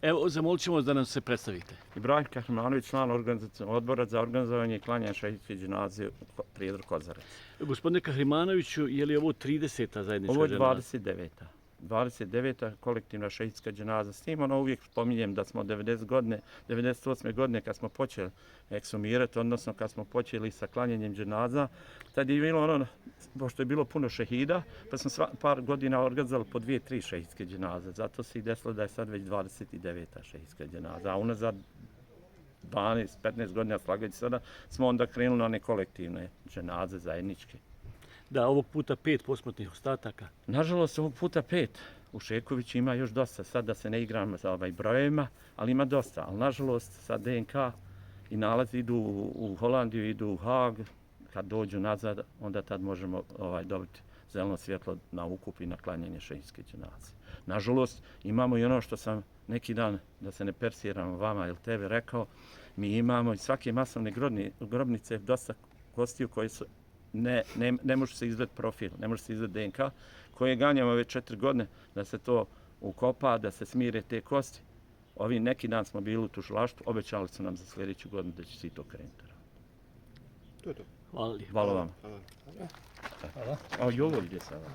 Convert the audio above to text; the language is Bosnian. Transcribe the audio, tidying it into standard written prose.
Evo, zamolit ćemo vas da nam se predstavite. Ibrahim Kahrimanović, član odbora za organizovanje i klanjanje šehidske dženaze u Prijedor Kozarac. Gospodine Kahrimanoviću, je li ovo 30. zajednička Ovo je dženaza? 29. 29. kolektivna šehidska dženaza. S tim uvijek spominjem da smo 98. godine kad smo počeli eksumirati, odnosno kad smo počeli sa klanjanjem dženaza, tad je bilo pošto je bilo puno šehida, pa smo par godina organizovali po 2-3 šehidske dženaze. Zato se i desilo da je sad već 29. šehidska dženaza. A unazad 12-15 godina slagajući sada smo onda krenuli na one kolektivne dženaze zajedničke. Da, ovog puta 5 posmrtnih ostataka. Nažalost, ovog puta 5. U Šekoviću ima još dosta, sad da se ne igram sa brojevima, ali ima dosta. Ali nažalost, sad DNK i nalazi idu u Holandiju, idu u Haag, kad dođu nazad, onda tad možemo dobiti zeleno svjetlo na ukup i na klanjanje šehidske dženaze. Nažalost, imamo i ono što sam neki dan, da se ne persiram vama ili tebe rekao, mi imamo iz svake masovne grobnice dosta kostiju koji su ne može se izvesti profil, ne može se izvesti DNK, koje ganjamo već 4 godine da se to ukopa, da se smire te kosti. Ovi neki dan smo bili u tužilaštvu, obećali su nam za sljedeću godinu da će se i to krenuti. To je to. Hvala lijepo. Hvala vam. Hvala. A i ovo ide sada.